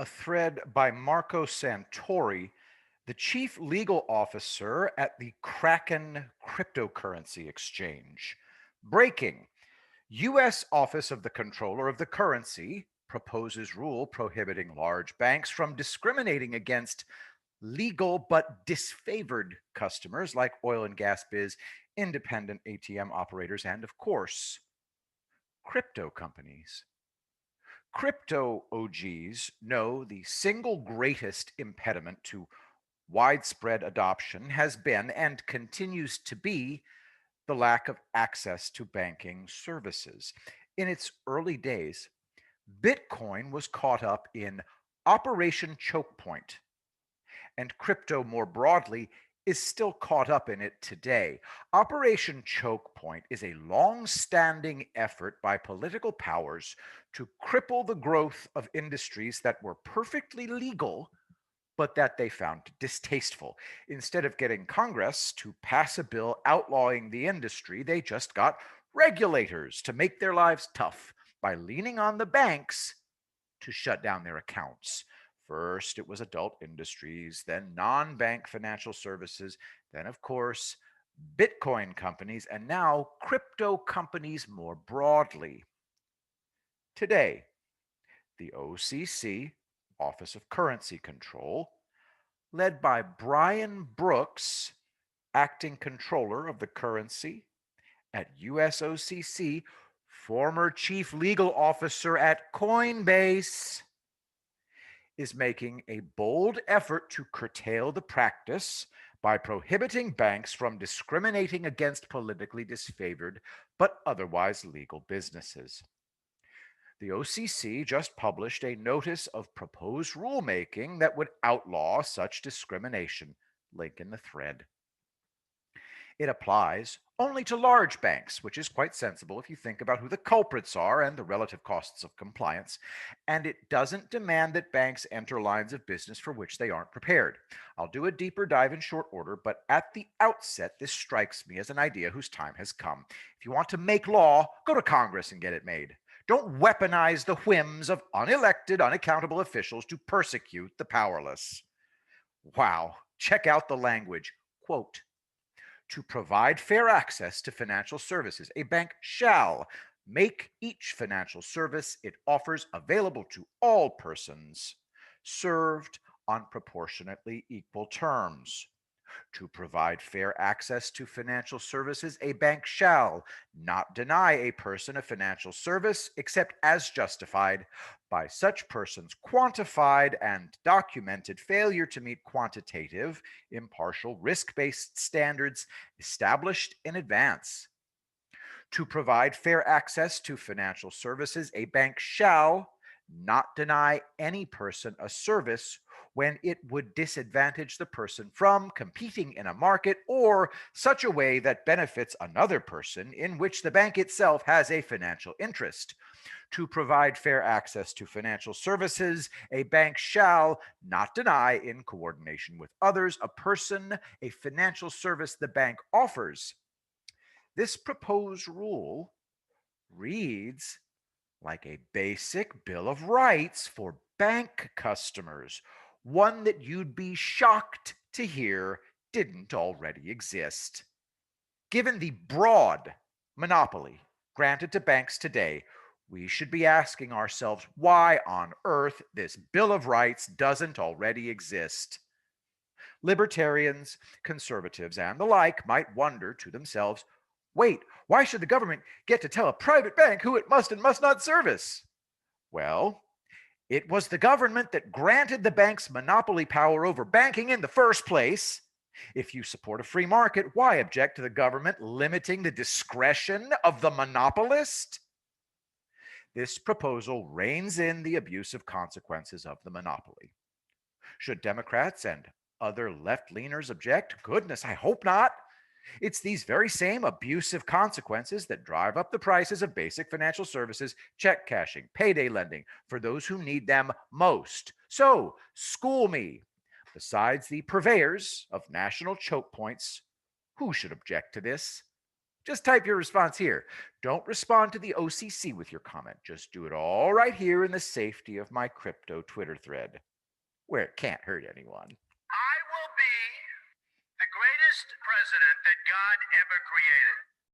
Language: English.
A thread by Marco Santori, the chief legal officer at the Kraken cryptocurrency exchange. Breaking: U.S. Office of the Comptroller of the Currency proposes rule prohibiting large banks from discriminating against legal but disfavored customers like oil and gas biz, independent ATM operators, and of course, crypto companies. Crypto OGs know the single greatest impediment to widespread adoption has been and continues to be the lack of access to banking services. In its early days, Bitcoin was caught up in Operation Choke Point, and crypto more broadly is still caught up in it today. Operation Choke Point is a long standing effort by political powers to cripple the growth of industries that were perfectly legal but that they found distasteful. Instead of getting Congress to pass a bill outlawing the industry, they just got regulators to make their lives tough by leaning on the banks to shut down their accounts. First, it was adult industries, then non bank financial services, then, of course, Bitcoin companies, and now crypto companies more broadly. Today, the OCC, Office of Currency Control, led by Brian Brooks, acting controller of the currency at USOCC, former chief legal officer at Coinbase, is making a bold effort to curtail the practice by prohibiting banks from discriminating against politically disfavored but otherwise legal businesses. The OCC just published a notice of proposed rulemaking that would outlaw such discrimination. Link in the thread. It applies only to large banks, which is quite sensible if you think about who the culprits are and the relative costs of compliance. And it doesn't demand that banks enter lines of business for which they aren't prepared. I'll do a deeper dive in short order, but at the outset, this strikes me as an idea whose time has come. If you want to make law, go to Congress and get it made. Don't weaponize the whims of unelected, unaccountable officials to persecute the powerless. Wow, check out the language. Quote, to provide fair access to financial services, a bank shall make each financial service it offers available to all persons served on proportionately equal terms. To provide fair access to financial services, a bank shall not deny a person a financial service except as justified by such person's quantified and documented failure to meet quantitative, impartial, risk based standards established in advance. To provide fair access to financial services, a bank shall not deny any person a service when it would disadvantage the person from competing in a market or such a way that benefits another person in which the bank itself has a financial interest. To provide fair access to financial services, a bank shall not deny, in coordination with others, a person a financial service the bank offers. This proposed rule reads like a basic Bill of Rights for bank customers, one that you'd be shocked to hear didn't already exist. Given the broad monopoly granted to banks today, we should be asking ourselves why on earth this Bill of Rights doesn't already exist. Libertarians, conservatives, and the like might wonder to themselves, wait, why should the government get to tell a private bank who it must and must not service? Well, it was the government that granted the banks monopoly power over banking in the first place. If you support a free market, why object to the government limiting the discretion of the monopolist? This proposal reins in the abusive consequences of the monopoly. Should Democrats and other left leaners object? Goodness, I hope not. It's these very same abusive consequences that drive up the prices of basic financial services, check cashing, payday lending for those who need them most. So, school me. Besides the purveyors of national choke points, who should object to this? Just type your response here. Don't respond to the OCC with your comment. Just do it all right here in the safety of my crypto Twitter thread, where it can't hurt anyone. I will be the greatest president that God ever created.